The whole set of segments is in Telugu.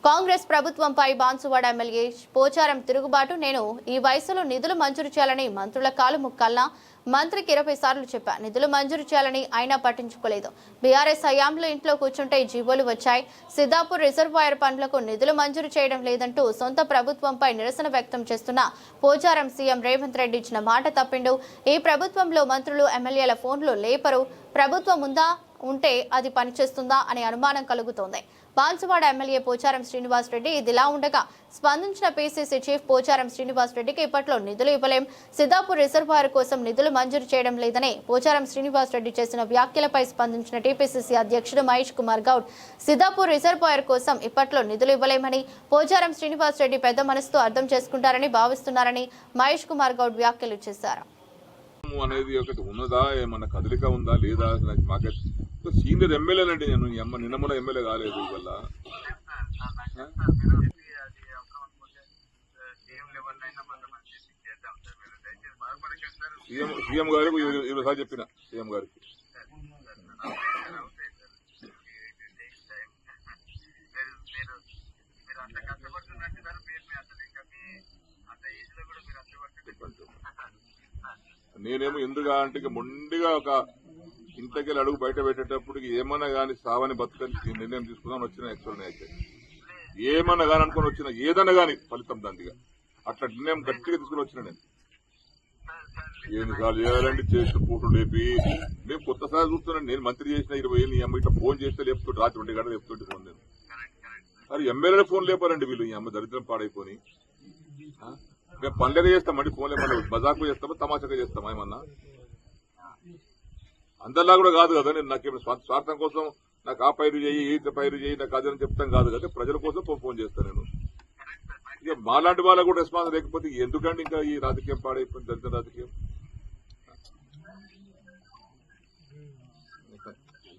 కాంగ్రెస్ ప్రభుత్వంపై బాన్సువాడ ఎమ్మెల్యే పోచారం తిరుగుబాటు. నేను ఈ వయసులో నిధులు మంజూరు చేయాలని మంత్రుల కాలు ముక్కల్లా మంత్రికి 20 సార్లు చెప్పా. నిధులు మంజూరు చేయాలని అయినా పట్టించుకోలేదు. బీఆర్ఎస్ హయాంలో ఇంట్లో కూర్చుంటే జీవోలు వచ్చాయి. సిద్దాపూర్ రిజర్వాయర్ పనులకు నిధులు మంజూరు చేయడం లేదంటూ సొంత ప్రభుత్వంపై నిరసన వ్యక్తం చేస్తున్న పోచారం సీఎం రేవంత్ రెడ్డి ఇచ్చిన మాట తప్పిండు. ఈ ప్రభుత్వంలో మంత్రులు ఎమ్మెల్యేల ఫోన్లు లేపరు. ప్రభుత్వం ఉంటే అది పనిచేస్తుందా అనే అనుమానం కలుగుతోంది. బాన్సువాడ ఎమ్మెల్యే పోచారం శ్రీనివాస్ రెడ్డి ఇదిలా ఉండగా స్పందించిన పీసీసీ చీఫ్ పోచారం శ్రీనివాస్ రెడ్డికి ఇప్పట్లో నిధులు ఇవ్వలేం, సిద్దాపూర్ రిజర్వాయర్ కోసం నిధులు మంజూరు చేయడం లేదని పోచారం శ్రీనివాస్ రెడ్డి చేసిన వ్యాఖ్యలపై స్పందించిన టీపీసీసీ అధ్యక్షుడు మహేష్ కుమార్ గౌడ్ సిద్దాపూర్ రిజర్వాయర్ కోసం ఇప్పట్లో నిధులు ఇవ్వలేమని, పోచారం శ్రీనివాస్ రెడ్డి పెద్ద మనసుతో అర్థం చేసుకుంటారని భావిస్తున్నారని మహేష్ కుమార్ గౌడ్ వ్యాఖ్యలు చేశారు. అనేది ఒకటి ఉన్నదా, ఏమన్నా కదలిక ఉందా లేదా? మాకైతే సీనియర్ ఎమ్మెల్యేలండి. నేను నిన్నమల ఎమ్మెల్యే కాలేదు. వల్ల సీఎం గారికి 20 సార్లు చెప్పిన. సీఎం గారికి నేనేమో ఎందుకు అంటే మొండిగా ఒక ఇంతకెళ్ళి అడుగు బయట పెట్టేటప్పటికి ఏమన్నా కానీ సావని బతుకని నిర్ణయం తీసుకుందామని వచ్చిన యాక్చువల్ అయితే ఏమన్నా కానీ అనుకుని వచ్చిన ఏదన్నా కానీ ఫలితం దానిగా అట్లా నిర్ణయం గట్టిగా తీసుకుని వచ్చిన నేను. ఎన్నిసార్లు చేయాలంటే చేసిన పూటలు లేపి మేము కొత్తసారి చూస్తున్నాను. నేను మంత్రి చేసిన 20 ఏళ్ళు ఈ అమ్మ ఇట్లా ఫోన్ చేస్తే లేపుతుంటే రాత్రి 20 గంటలు లేపుతుంటే ఫోన్ నేను. మరి ఎమ్మెల్యేల ఫోన్ లేపారండి వీళ్ళు. ఈ అమ్మ దరిద్రం పాడైపోయి మేము పనులనే చేస్తామండి. ఫోన్ లేపండి మజాకు చేస్తామా తమాషాగా చేస్తామా ఏమన్నా? అందరిలా కూడా కాదు కదా. నేను నాకేమైనా స్వార్థం కోసం నాకు ఆ పైరు చేయి ఈ పైరు చేయి నాకు అదని చెప్తాం కాదు కదా. ప్రజల కోసం ఫోన్ చేస్తాను నేను. ఇక మాలాంటి వాళ్ళకు కూడా రెస్పాన్స్ లేకపోతే ఎందుకండి ఇంకా ఈ రాజకీయం పాడైపోయింది, దళిత రాజకీయం.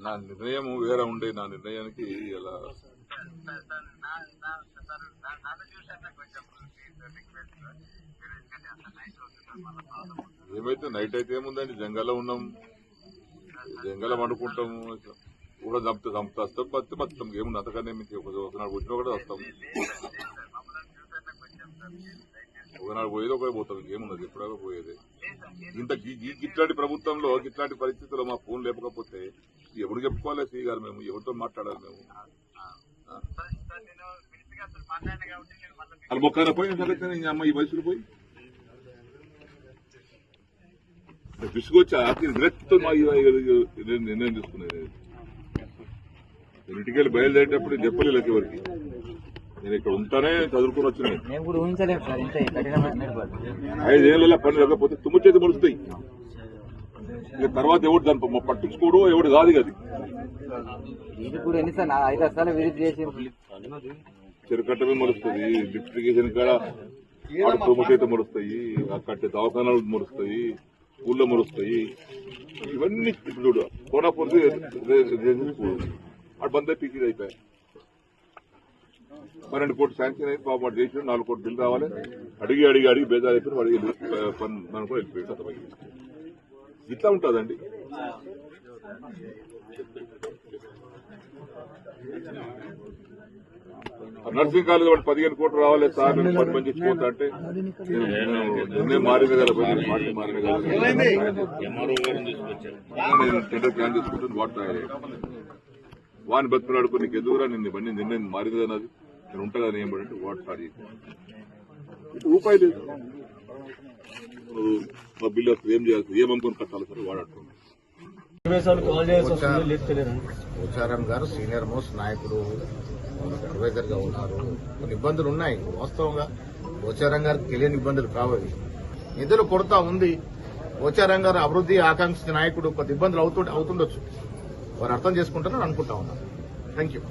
నా నిర్ణయం వేరే ఉండే. నా నిర్ణయానికి ఇలా ఏమైతే నైట్ అయితే ఏముందండి, జంగల్లో ఉన్నాం, జంగలం వండుకుంటాము, కూడా చంపుతాం బతాం ఏముంది అంతకన్నా ఒకనాడు వచ్చినా కూడా వస్తాం. ఒకనాడు పోయేది ఒకటే పోతాం, ఇంకేమున్నది ఎప్పుడో పోయేది. ఇట్లాంటి ప్రభుత్వంలో ఇట్లాంటి పరిస్థితుల్లో మా ఫోన్ లేకపోతే ఎవరు చెప్పుకోవాలి? శ్రీ గారు మేము ఎవరితో మాట్లాడాలి? మేము అది మొక్కన పోయి సరే అమ్మ ఈ వయసులో పోయి విసుగొచ్చి విరక్తితో నిర్ణయం తీసుకునేది. ఇంటికెళ్ళి బయలుదేరేటప్పుడు చెప్పలేదు ఎవరికి. నేను ఇక్కడ ఉంటానే చదువుకుని వచ్చిన 5 ఏళ్ళ పని లేకపోతే తుమ్ము చేతి మరుస్తాయి. ఇక తర్వాత ఎవడు దాన్ని పట్టించుకోవడం ఎవడు కాదు. అది చెరుకట్ట మీద మరుస్తుంది, లిఫ్ట్ ఇరిగేషన్ కాడ తుమ్ము చేతి మరుస్తాయి, కట్టే దవాఖానాలు మరుస్తాయి, ఊళ్ళో మరుస్తాయి. ఇవన్నీ ఇప్పుడు చూడు కోనాపూర్ అటు బంద్ పీకి అయిపోయాయి. 12 కోట్లు శాంక్షన్ అయితే బాబు వాడు చేసి 4 కోట్లు బిల్లు రావాలి. అడిగి బేజారు అయిపోయి వాడికి మనం కూడా వెళ్ళిపోయాడు. ఇట్లా ఉంటుందండి. నర్సింగ్ కాలేజ్ వాడు 15 కోట్లు రావాలి సార్, నేను 10 మంది ఇచ్చిపోతా అంటే నిన్నే మారింది కదా, మారింది కదా. నేను టెండర్ ప్లాన్ తీసుకుంటాను. వాడిని బతుకులాడుకో నీకు ఎదుగురా, నిన్ను బండి నిన్నే మారింది కదా, అది నేను ఉంటా కదా ఏం పడంటే వాడు స్టార్ట్ చేసి రూపాయి లేదు. మా బిల్లు వస్తుంది, ఏం చేయాల్సి ఏమనుకుని కట్టాలి సార్ వాడు అంటున్నాడు. పోచారం గారు సీనియర్ మోస్ట్ నాయకుడు, అడ్వైజర్ గా ఉన్నారు. కొన్ని ఇబ్బందులు ఉన్నాయి వాస్తవంగా. పోచారం గారికి తెలియని ఇబ్బందులు కావాలి. నిధులు కొరత ఉంది. పోచారం గారు అభివృద్ధి ఆకాంక్షించిన నాయకుడు. కొద్ది ఇబ్బందులు అవుతుండొచ్చు. వారు అర్థం చేసుకుంటారని అనుకుంటా ఉన్నారు. Thank you.